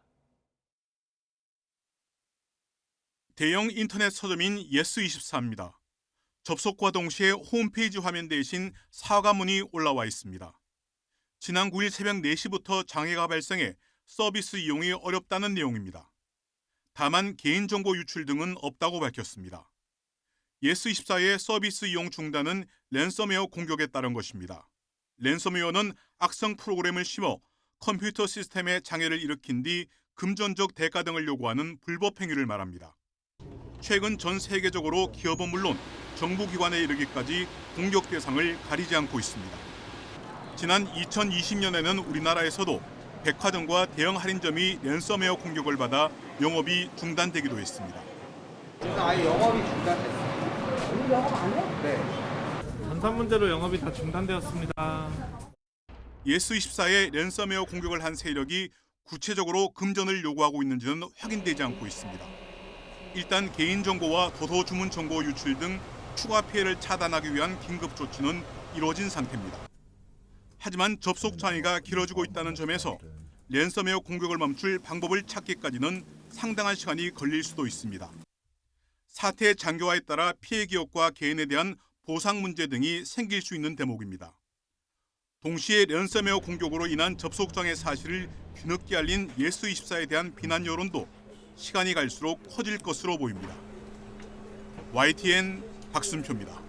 대형 인터넷 서점인 예스24입니다. 접속과 동시에 홈페이지 화면 대신 사과문이 올라와 있습니다. 지난 9일 새벽 4시부터 장애가 발생해 서비스 이용이 어렵다는 내용입니다. 다만 개인정보 유출 등은 없다고 밝혔습니다. 예스24의 서비스 이용 중단은 랜섬웨어 공격에 따른 것입니다. 랜섬웨어는 악성 프로그램을 심어 컴퓨터 시스템에 장애를 일으킨 뒤 금전적 대가 등을 요구하는 불법 행위를 말합니다. 최근 전 세계적으로 기업은 물론 정부기관에 이르기까지 공격 대상을 가리지 않고 있습니다. 지난 2020년에는 우리나라에서도 백화점과 대형 할인점이 랜섬웨어 공격을 받아 영업이 중단되기도 했습니다. 아예 영업이 중단됐어요. 오늘 영업 안 해? 네. 전산 문제로 영업이 다 중단되었습니다. 예스24의 랜섬웨어 공격을 한 세력이 구체적으로 금전을 요구하고 있는지는 확인되지 않고 있습니다. 일단 개인정보와 도서 주문 정보 유출 등 추가 피해를 차단하기 위한 긴급 조치는 이루어진 상태입니다. 하지만 접속 장애가 길어지고 있다는 점에서 랜섬웨어 공격을 멈출 방법을 찾기까지는 상당한 시간이 걸릴 수도 있습니다. 사태의 장기화에 따라 피해 기업과 개인에 대한 보상 문제 등이 생길 수 있는 대목입니다. 동시에 랜섬웨어 공격으로 인한 접속 장애 사실을 뒤늦게 알린 예스24에 대한 비난 여론도 시간이 갈수록 커질 것으로 보입니다. YTN 박순표입니다.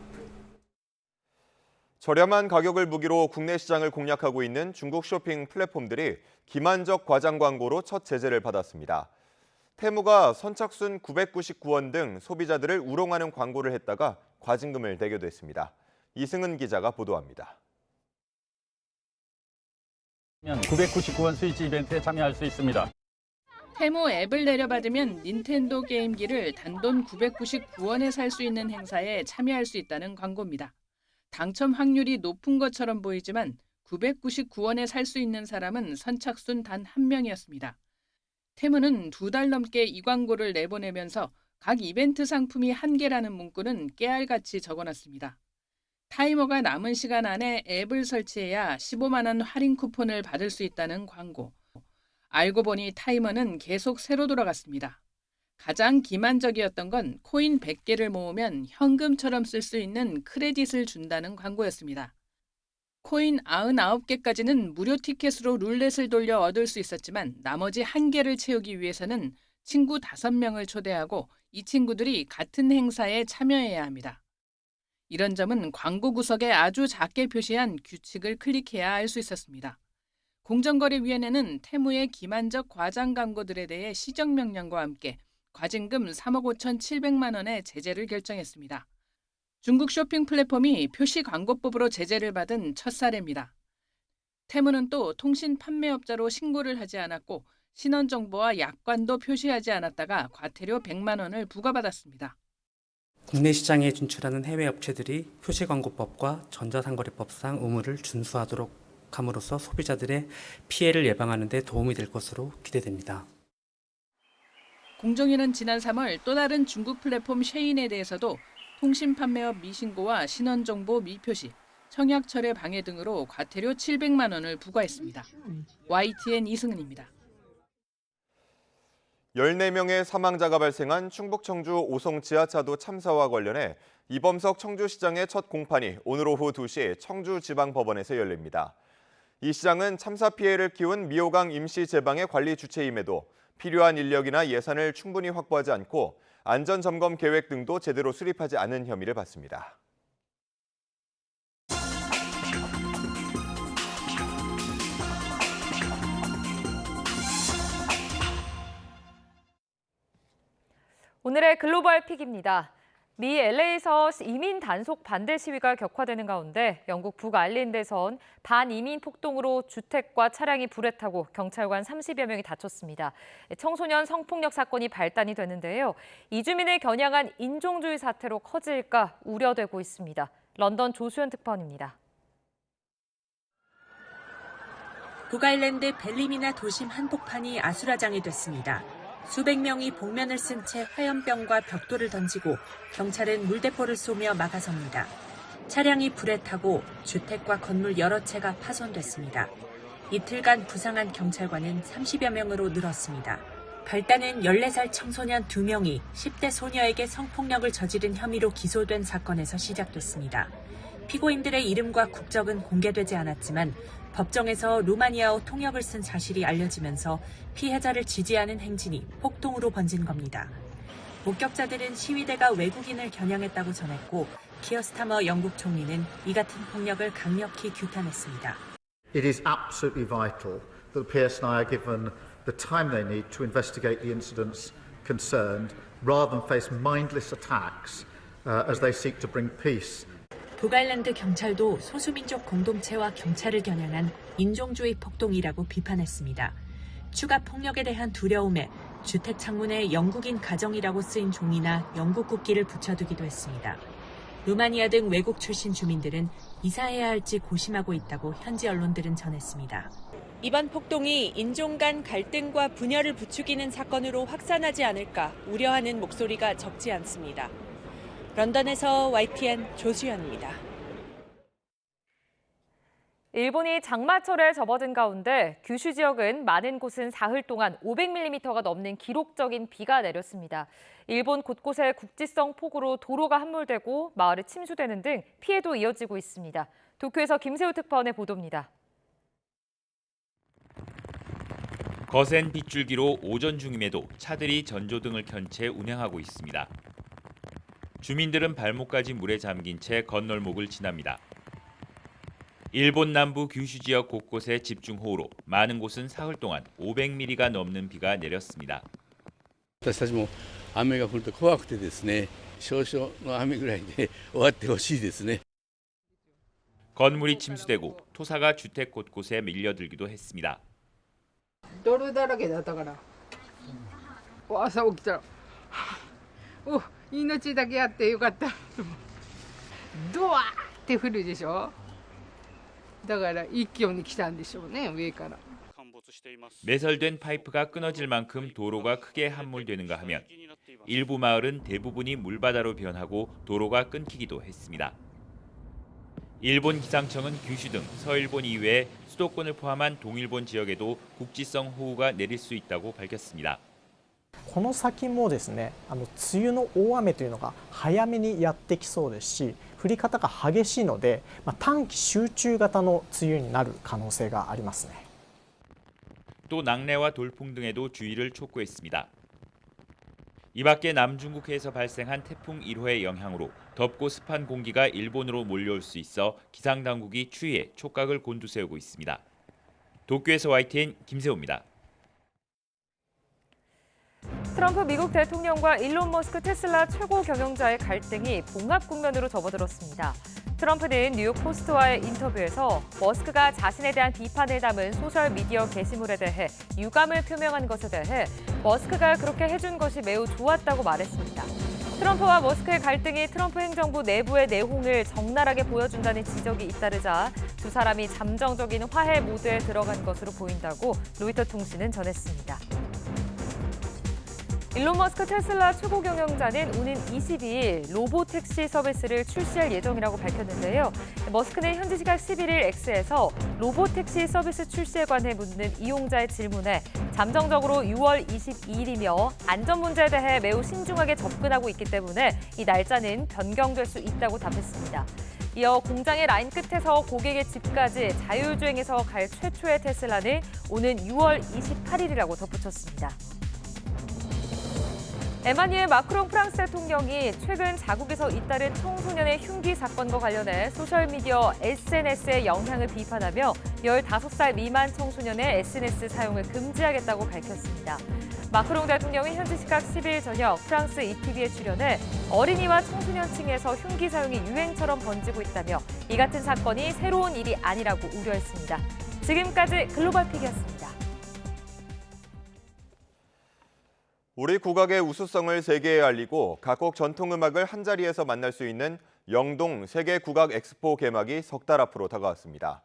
저렴한 가격을 무기로 국내 시장을 공략하고 있는 중국 쇼핑 플랫폼들이 기만적 과장 광고로 첫 제재를 받았습니다. 테무가 선착순 999원 등 소비자들을 우롱하는 광고를 했다가 과징금을 내게 됐습니다. 이승은 기자가 보도합니다. 999원 스위치 이벤트에 참여할 수 있습니다. 테무 앱을 내려받으면 닌텐도 게임기를 단돈 999원에 살 수 있는 행사에 참여할 수 있다는 광고입니다. 당첨 확률이 높은 것처럼 보이지만 999원에 살 수 있는 사람은 선착순 단 한 명이었습니다. 테무는 2달 넘게 이 광고를 내보내면서 각 이벤트 상품이 1개라는 문구는 깨알같이 적어놨습니다. 타이머가 남은 시간 안에 앱을 설치해야 15만 원 할인 쿠폰을 받을 수 있다는 광고. 알고 보니 타이머는 계속 새로 돌아갔습니다. 가장 기만적이었던 건 코인 100개를 모으면 현금처럼 쓸 수 있는 크레딧을 준다는 광고였습니다. 코인 99개까지는 무료 티켓으로 룰렛을 돌려 얻을 수 있었지만 나머지 1개를 채우기 위해서는 친구 5명을 초대하고 이 친구들이 같은 행사에 참여해야 합니다. 이런 점은 광고 구석에 아주 작게 표시한 규칙을 클릭해야 알 수 있었습니다. 공정거래위원회는 테무의 기만적 과장 광고들에 대해 시정명령과 함께 과징금 3억 5,700만 원의 제재를 결정했습니다. 중국 쇼핑 플랫폼이 표시광고법으로 제재를 받은 첫 사례입니다. 테무는 또 통신 판매업자로 신고를 하지 않았고 신원정보와 약관도 표시하지 않았다가 과태료 100만 원을 부과받았습니다. 국내 시장에 진출하는 해외 업체들이 표시광고법과 전자상거래법상 의무를 준수하도록 함으로써 소비자들의 피해를 예방하는 데 도움이 될 것으로 기대됩니다. 공정위는 지난 3월 또 다른 중국 플랫폼 쉐인에 대해서도 통신 판매업 미신고와 신원정보 미표시, 청약철회 방해 등으로 과태료 700만 원을 부과했습니다. YTN 이승은입니다. 14명의 사망자가 발생한 충북 청주 오송 지하차도 참사와 관련해 이범석 청주시장의 첫 공판이 오늘 오후 2시 청주지방법원에서 열립니다. 이 시장은 참사 피해를 키운 미호강 임시제방의 관리 주체임에도 필요한 인력이나 예산을 충분히 확보하지 않고 안전점검 계획 등도 제대로 수립하지 않은 혐의를 받습니다. 오늘의 글로벌 픽입니다. 미 LA에서 이민 단속 반대 시위가 격화되는 가운데 영국 북아일랜드에선 반이민 폭동으로 주택과 차량이 불에 타고 경찰관 30여 명이 다쳤습니다. 청소년 성폭력 사건이 발단이 되는데요. 이주민을 겨냥한 인종주의 사태로 커질까 우려되고 있습니다. 런던 조수연 특파원입니다. 북아일랜드 벨리미나 도심 한복판이 아수라장이 됐습니다. 수백 명이 복면을 쓴 채 화염병과 벽돌을 던지고 경찰은 물대포를 쏘며 막아섭니다. 차량이 불에 타고 주택과 건물 여러 채가 파손됐습니다. 이틀간 부상한 경찰관은 30여 명으로 늘었습니다. 발단은 14살 청소년 2명이 10대 소녀에게 성폭력을 저지른 혐의로 기소된 사건에서 시작됐습니다. 피고인들의 이름과 국적은 공개되지 않았지만 법정에서 루마니아어 통역을 쓴 사실이 알려지면서 피해자를 지지하는 행진이 폭동으로 번진 겁니다. 목격자들은 시위대가 외국인을 겨냥했다고 전했고 키어 스타머 영국 총리는 이 같은 폭력을 강력히 규탄했습니다. It is absolutely vital that the PSNI are given the time they need to investigate the incidents concerned rather than face mindless attacks as they seek to bring peace. 북아일랜드 경찰도 소수민족 공동체와 경찰을 겨냥한 인종주의 폭동이라고 비판했습니다. 추가 폭력에 대한 두려움에 주택 창문에 영국인 가정이라고 쓰인 종이나 영국 국기를 붙여두기도 했습니다. 루마니아 등 외국 출신 주민들은 이사해야 할지 고심하고 있다고 현지 언론들은 전했습니다. 이번 폭동이 인종 간 갈등과 분열을 부추기는 사건으로 확산하지 않을까 우려하는 목소리가 적지 않습니다. 런던에서 YTN 조수연입니다. 일본이 장마철에 접어든 가운데 규슈 지역은 많은 곳은 사흘 동안 500mm가 넘는 기록적인 비가 내렸습니다. 일본 곳곳에 국지성 폭우로 도로가 함몰되고 마을이 침수되는 등 피해도 이어지고 있습니다. 도쿄에서 김세우 특파원의 보도입니다. 거센 빗줄기로 오전 중임에도 차들이 전조등을 켠 채 운행하고 있습니다. 주민들은 발목까지 물에 잠긴 채 건널목을 지납니다. 일본 남부 규슈 지역 곳곳에 집중호우로 많은 곳은 사흘 동안 500mm가 넘는 비가 내렸습니다. 私たちも雨が降ると怖くてですね、少々の雨ぐらいで終わってほしいですね。 건물이 침수되고 토사가 주택 곳곳에 밀려들기도 했습니다. 泥だらけだったから、朝起きたら、お、命だけあってよかった。ドワーって降るでしょ。だから一挙に来たんでしょうね、上から。 매설된 파이프가 끊어질 만큼 도로가 크게 함몰되는가 하면 일부 마을은 대부분이 물바다로 변하고 도로가 끊기기도 했습니다. 일본 기상청은 규슈 등 서일본 이외에 수도권을 포함한 동일본 지역에도 국지성 호우가 내릴 수 있다고 밝혔습니다. この先もですね、梅雨の大雨というのが早めにやってきそうですし、降り方が激しいので、短期集中型の梅雨になる可能性がありますね。 또 낙뢰와 돌풍 등에도 주의를 촉구했습니다. 이 밖에 남중국해에서 발생한 태풍 1호의 영향으로 덥고 습한 공기가 일본으로 몰려올 수 있어 기상 당국이 추위에 촉각을 곤두세우고 있습니다. 도쿄에서 YTN 김세호입니다. 트럼프 미국 대통령과 일론 머스크 테슬라 최고 경영자의 갈등이 봉합 국면으로 접어들었습니다. 트럼프는 뉴욕 포스트와의 인터뷰에서 머스크가 자신에 대한 비판을 담은 소셜미디어 게시물에 대해 유감을 표명한 것에 대해 머스크가 그렇게 해준 것이 매우 좋았다고 말했습니다. 트럼프와 머스크의 갈등이 트럼프 행정부 내부의 내홍을 적나라하게 보여준다는 지적이 잇따르자 두 사람이 잠정적인 화해 모드에 들어간 것으로 보인다고 로이터 통신은 전했습니다. 일론 머스크 테슬라 최고 경영자는 오는 22일 로보택시 서비스를 출시할 예정이라고 밝혔는데요. 머스크는 현지 시각 11일 X에서 로보택시 서비스 출시에 관해 묻는 이용자의 질문에 잠정적으로 6월 22일이며 안전 문제에 대해 매우 신중하게 접근하고 있기 때문에 이 날짜는 변경될 수 있다고 답했습니다. 이어 공장의 라인 끝에서 고객의 집까지 자율주행해서 갈 최초의 테슬라는 오는 6월 28일이라고 덧붙였습니다. 에마뉘엘 마크롱 프랑스 대통령이 최근 자국에서 잇따른 청소년의 흉기 사건과 관련해 소셜미디어 SNS의 영향을 비판하며 15살 미만 청소년의 SNS 사용을 금지하겠다고 밝혔습니다. 마크롱 대통령이 현지 시각 10일 저녁 프랑스 ETV에 출연해 어린이와 청소년층에서 흉기 사용이 유행처럼 번지고 있다며 이 같은 사건이 새로운 일이 아니라고 우려했습니다. 지금까지 글로벌픽이었습니다. 우리 국악의 우수성을 세계에 알리고 각국 전통음악을 한자리에서 만날 수 있는 영동 세계국악 엑스포 개막이 석 달 앞으로 다가왔습니다.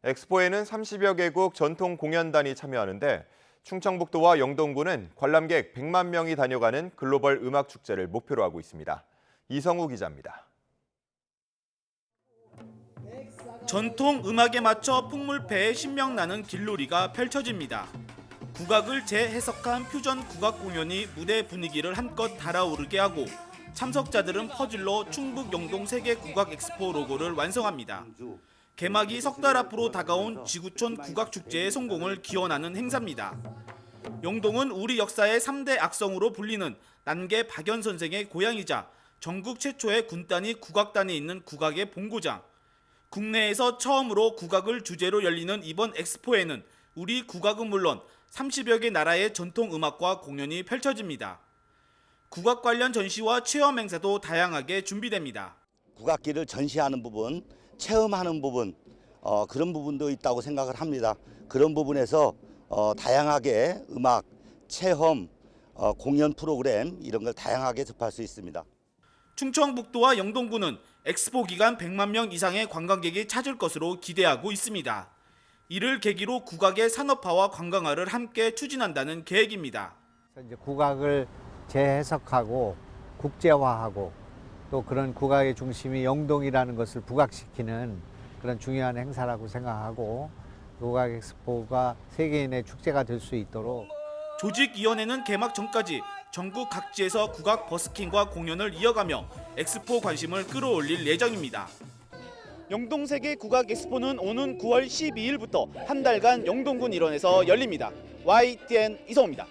엑스포에는 30여 개국 전통 공연단이 참여하는데 충청북도와 영동군은 관람객 100만 명이 다녀가는 글로벌 음악 축제를 목표로 하고 있습니다. 이성우 기자입니다. 전통 음악에 맞춰 풍물패에 신명나는 길놀이가 펼쳐집니다. 국악을 재해석한 퓨전 국악 공연이 무대 분위기를 한껏 달아오르게 하고 참석자들은 퍼즐로 충북 영동 세계 국악 엑스포 로고를 완성합니다. 개막이 석 달 앞으로 다가온 지구촌 국악 축제의 성공을 기원하는 행사입니다. 영동은 우리 역사의 3대 악성으로 불리는 난계 박연 선생의 고향이자 전국 최초의 군단위 국악단이 있는 국악의 본고장. 국내에서 처음으로 국악을 주제로 열리는 이번 엑스포에는 우리 국악은 물론 30여 개 나라의 전통 음악과 공연이 펼쳐집니다. 국악 관련 전시와 체험 행사도 다양하게 준비됩니다. 국악기를 전시하는 부분, 체험하는 부분, 그런 부분도 있다고 생각을 합니다. 그런 부분에서 다양하게 음악, 체험, 공연 프로그램 이런 걸 다양하게 접할 수 있습니다. 충청북도와 영동군은 엑스포 기간 100만 명 이상의 관광객이 찾을 것으로 기대하고 있습니다. 이를 계기로 국악의 산업화와 관광화를 함께 추진한다는 계획입니다. 이제 국악을 재해석하고 국제화하고 또 그런 국악의 중심이 영동이라는 것을 부각시키는 그런 중요한 행사라고 생각하고 국악 엑스포가 세계인의 축제가 될 수 있도록 조직위원회는 개막 전까지 전국 각지에서 국악 버스킹과 공연을 이어가며 엑스포 관심을 끌어올릴 예정입니다. 영동 세계 국악 엑스포는 오는 9월 12일부터 한 달간 영동군 일원에서 열립니다. YTN 이성우입니다.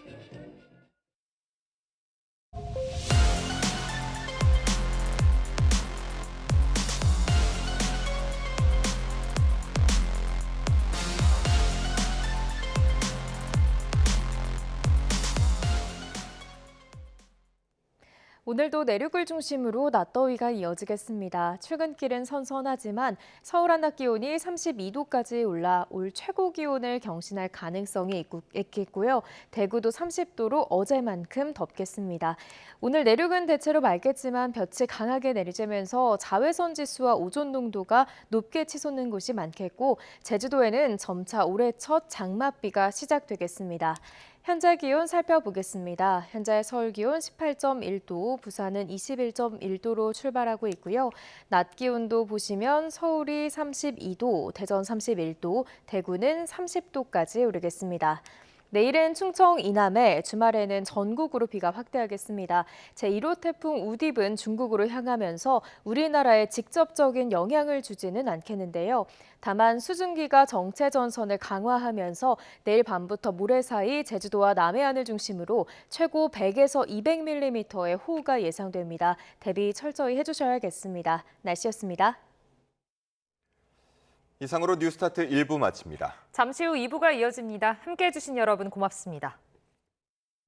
오늘도 내륙을 중심으로 낮더위가 이어지겠습니다. 출근길은 선선하지만 서울 한낮 기온이 32도까지 올라 올 최고 기온을 경신할 가능성이 있겠고요. 대구도 30도로 어제만큼 덥겠습니다. 오늘 내륙은 대체로 맑겠지만 볕이 강하게 내리쬐면서 자외선 지수와 오존 농도가 높게 치솟는 곳이 많겠고 제주도에는 점차 올해 첫 장맛비가 시작되겠습니다. 현재 기온 살펴보겠습니다. 현재 서울 기온 18.1도, 부산은 21.1도로 출발하고 있고요. 낮 기온도 보시면 서울이 32도, 대전 31도, 대구는 30도까지 오르겠습니다. 내일은 충청 이남에, 주말에는 전국으로 비가 확대하겠습니다. 제1호 태풍 우딥은 중국으로 향하면서 우리나라에 직접적인 영향을 주지는 않겠는데요. 다만 수증기가 정체 전선을 강화하면서 내일 밤부터 모레 사이 제주도와 남해안을 중심으로 최고 100에서 200mm의 호우가 예상됩니다. 대비 철저히 해주셔야겠습니다. 날씨였습니다. 이상으로 뉴스타트 1부 마칩니다. 잠시 후 2부가 이어집니다. 함께해 주신 여러분 고맙습니다.